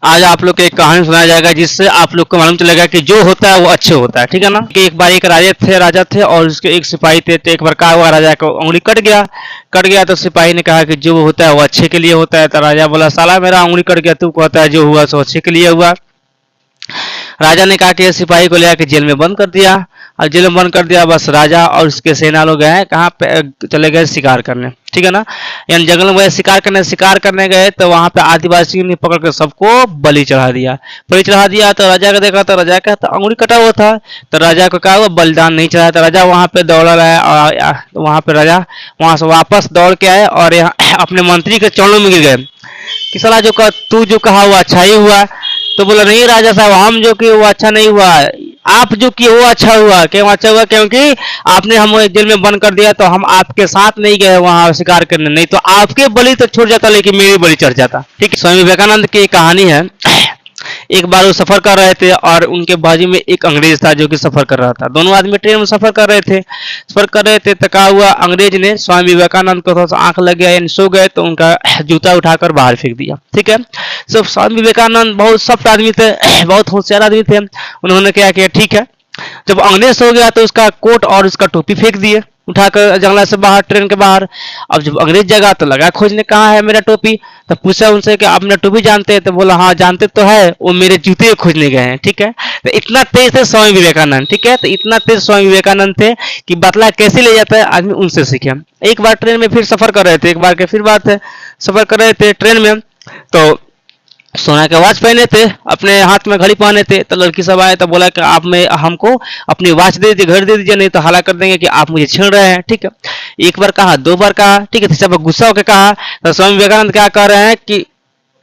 आज आप लोग को एक कहानी सुनाया जाएगा जिससे आप लोग को मालूम चलेगा कि जो होता है वो अच्छे होता है, ठीक है ना। कि एक बार एक राजा थे और उसके एक सिपाही थे। तो एक बार क्या हुआ, राजा को उंगली कट गया। तो सिपाही ने कहा कि जो होता है वो अच्छे के लिए होता है। तो राजा बोला, साला मेरा उंगली कट गया, तू कहता है जो हुआ सो अच्छे के लिए हुआ। राजा ने कहा कि सिपाही को ले आके जेल में बंद कर दिया। और जेल में बंद कर दिया, बस राजा और उसके सेना लोग गए कहाँ पे, चले गए शिकार करने, ठीक है ना। यानी जंगल में गए शिकार करने गए। तो वहां पे आदिवासियों ने पकड़ कर सबको बलि चढ़ा दिया। तो राजा का देखा, तो राजा का तो अंगुली कटा हुआ था। तो राजा को कहा वो बलिदान नहीं चढ़ाया। तो राजा वहां पे दौड़ा रहा और वहां पे राजा वहां से वापस दौड़ के आए और यहाँ अपने मंत्री के चरणों में गिर गए कि साला तू जो कहा वो अच्छा ही हुआ। तो बोला, नहीं राजा साहब, हम जो किए वो अच्छा नहीं हुआ, आप जो किए वो अच्छा हुआ। क्यों अच्छा हुआ? क्योंकि आपने हमें जेल में बंद कर दिया तो हम आपके साथ नहीं गए वहां शिकार करने, नहीं तो आपके बलि तो छूट जाता लेकिन मेरी बलि चढ़ जाता, ठीक है। स्वामी विवेकानंद की कहानी है। एक बार वो सफर कर रहे थे और उनके बाजू में एक अंग्रेज था जो कि सफर कर रहा था। दोनों आदमी ट्रेन में सफर कर रहे थे। तो क्या हुआ, अंग्रेज ने स्वामी विवेकानंद को थोड़ा सा आंख लग गया, यानी सो गए, तो उनका जूता उठाकर बाहर फेंक दिया, ठीक है। सब स्वामी विवेकानंद बहुत सख्त आदमी थे, बहुत होशियार आदमी थे। उन्होंने क्या किया, ठीक है, जब अंग्रेज सो गया तो उसका कोट और उसका टोपी फेंक दिए उठाकर जंगला से बाहर, ट्रेन के बाहर। अब जब अंग्रेज जगा तो लगा खोजने, कहाँ है मेरा टोपी। तो पूछा उनसे कि आप मेरा टोपी जानते हैं? तो बोला, हाँ जानते तो है, वो मेरे जूते खोजने गए हैं, ठीक है। तो इतना तेज थे स्वामी विवेकानंद, ठीक है। तो इतना तेज स्वामी विवेकानंद थे कि बतला कैसे ले जाता है आदमी, उनसे सीखे। एक बार ट्रेन में फिर सफर कर रहे थे, एक बार के फिर बात है, सफर कर रहे थे ट्रेन में। तो सोना के वॉच पहने थे, अपने हाथ में घड़ी पहने थे। तो लड़की सब आए तो बोला कि आप में हमको अपनी वॉच दे दीजिए, घड़ी दे दीजिए, नहीं तो हला कर देंगे कि आप मुझे छीन रहे हैं, ठीक है। एक बार कहा, दो बार कहा, ठीक है। सब गुस्सा होकर कहा। तो स्वामी विवेकानंद क्या कह रहे हैं कि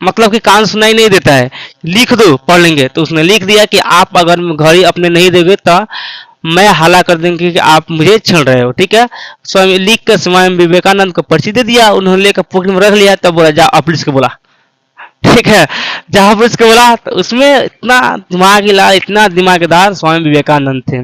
मतलब कि कान सुनाई नहीं देता है, लिख दो, पढ़ लेंगे। तो उसने लिख दिया कि आप अगर घड़ी अपने नहीं दोगे तो मैं हला कर देंगे कि आप मुझे छीन रहे हो, ठीक है। स्वामी लिख कर स्वामी विवेकानंद को पर्ची दे दिया। उन्होंने लेकर पॉकेट में रख लिया। तब बोला, जा पुलिस को बोला, ठीक है। जहां पुलिस को बोला तो उसमें इतना दिमाग हिला, इतना दिमागदार स्वामी विवेकानंद थे।